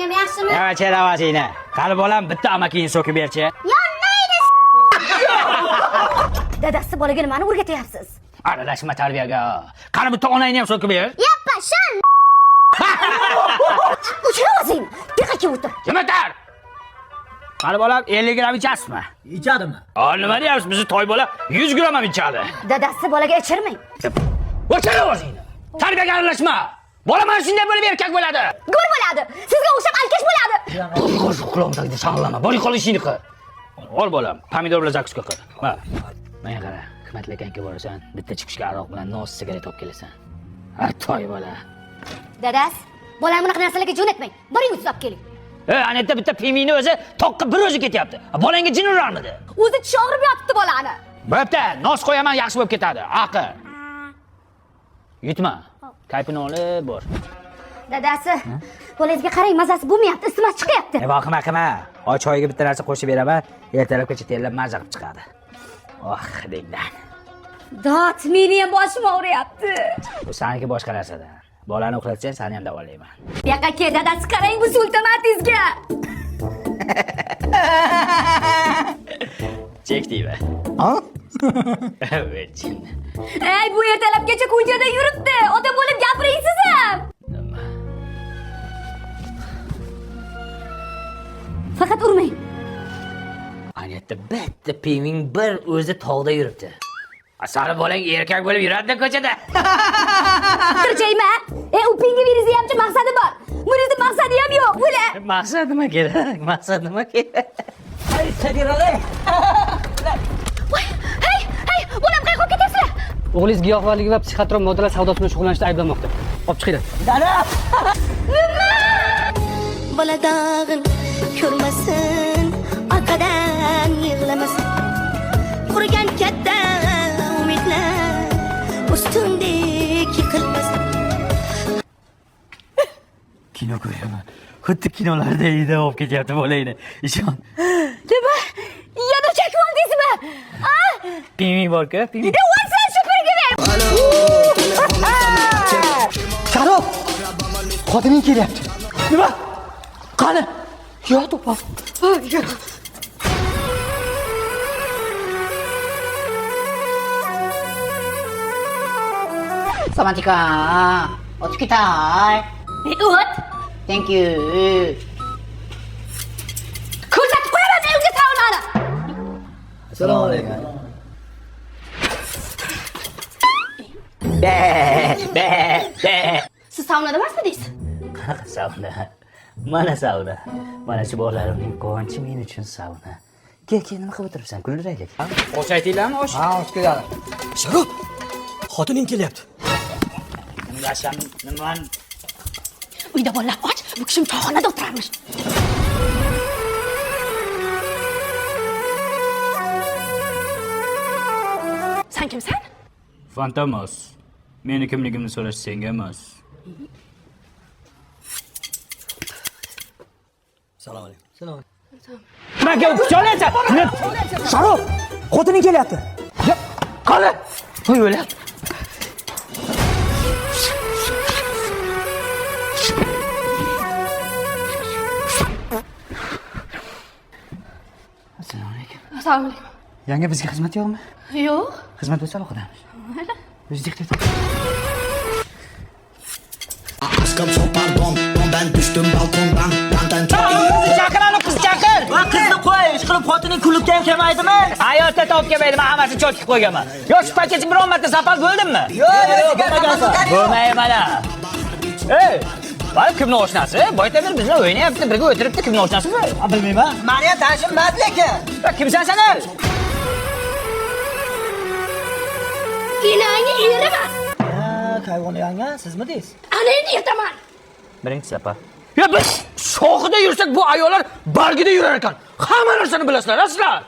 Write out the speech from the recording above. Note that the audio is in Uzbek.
Ahvongim yaxshimi? Nima cheravasingni? Qani bolam bitta amakingni so'kib berchi. Yonmaydi. Dadasi bolaga nimani o'rgatyapsiz? Aralashma tarbiyaga. Qani bitta onangni ham so'kib ber. Yappa, shan. O'chira o'zing. Diqqatga o'tir. Jimitar. Qani bolam 50 gram ichasizmi? Ichadimmi? Nima deyapsiz? Bizni to'y bola 100 gram ham ichadi. Dadasi bolaga ichirmang. O'chira o'zingni. Tarbiyaga aralashma. Bola mana shunday bo'lib erkak bo'ladi. Go'r bo'ladi. Sizga o'xshab alkash bo'ladi. Qo'shiq quloqdagi sallama. Bori qolishingni qil. Ol bolam, pomidor bilan zakuska qil. Ha. Menga qara, hikmatli akanga borasan, bitta chiqishga aroq bilan nos sigaret olib kelasan. Ha, to'y bola. Dadas, bolam bunaqa narsalarga jo'natmang. Boring o'tib keling. Ana yerda bitta pimini o'zi toqqa bir o'zi ketyapti. Bolangga jin urarmidi? O'zi tishi og'rib yotibdi bolani. Bo'pti, nos qo'yaman, yaxshi bo'lib ketadi. Aql. Yutma. Kaypini olib bor. Dadasi, bolangizga qarang, mazasi bo'lmayapti, isitmasi chiqyapti. Qilma. Oy choyga bitta narsa qo'shib beraman, ertalabgacha tellab maza qilib chiqadi. Oh, dengdan. Dot, meni ham boshim og'riyapti. Bu saniki boshqa narsadan. Bolani uxlatsang, seni ham davolayman. Bu yoqqa kel, dadasi qarang bu sultomatingizga. Chekdingmi? Ha? Vechin. Ey, bu ertalabgacha ko'chada yuribdi. Ota bo'lib gapiraysiz ham. Nima? Faqat urmang. Ana yerda bitta piming bir o'zi tog'da yuribdi. Asari bolang erkak bo'lib yuradi ko'chada. Kirchayma. U pingi virizi hamchi maqsadi bor. Bunizi maqsadi ham yo'q, bo'la. Maqsad nima kerak? Maqsad nima kerak? Ay, Sadirali. Hey, bolam qayerga ketasizlar? O'g'lingiz giyohvandlik va psixotrop moddalar savdosi bilan shug'ullanishda ayblanmoqda. Olib chiqinglar. Dada. Bola dag'in ko'rmasin, orqadan yig'lamasin. Qurgan katta umidlar ustundek yiqilmasin. Kino ko'raman. Xuddi kinolarda ida olib ketyapti bolangni. Ishon. Nima? Yana chakib oldingizmi? Piming bor-ku, piming. Voysan shupurga ber. Sharof. Xotining kelyapti. Nima? Qani? Yo'q, to'pam. Samantika, o'tib ketay. O't. Thank you. Ko'rsatib qo'yaman unga saunani. Assalomu alaykum. Siz saunada emasmidingiz? Qanaqa sauna? Mana sauna. Mana shu bolalarimning quvonchi men uchun sauna. Kel, nima qilib o'tiribsan? Kuldiraylik. Osh aytinglarmi, osh? Ha, hoş geldin. Sharof. Xotining kelyapti. Nima? Uyda bolalar och, bu kishim choyxonada o'tirarmish. Sen kimsan? Fantomas. Meni kimligimni so'rash senga emas. Assalomu alaykum. Assalomu alaykum. Nimaga kuchalaysan? Sharof. Xotining kelyapti. Qani? Qo'y o'ylab. Assalomu alaykum. Assalomu alaykum. Yanga bizga xizmat yo'qmi? Yo'q. Xizmat bo'lsa aloqadamiz. O'zingiz ket. Aşkım çok pardon, ben düştüm balkondan. Benden çok Chaqir, ana qiz chaqir. Va qizni qo'y, ish qilib xotining kulibga ham kelmaydimi? Hayotda top kelmaydi, men hammasini cho'kib qo'yganman. Yo, shu paketga biron marta safar bo'ldimmi? Yo'q, Bo'lmaydi mana. Ey, balki kimning oshnasi? Boytadir bizlar o'ynayapti, birga o'tiribdi, kimning oshnasi bu? bilmayman. Meni ham tanishimmas lekin. Kimsan sen? Ilangi erima. Qayg'uni yanga, sizmi deysiz? Ana endi ertaman. Birinchi safar. Ya biz shoxida yursak bu ayollar bargida yurar ekan. Hamma narsani bilasizlar, aslan.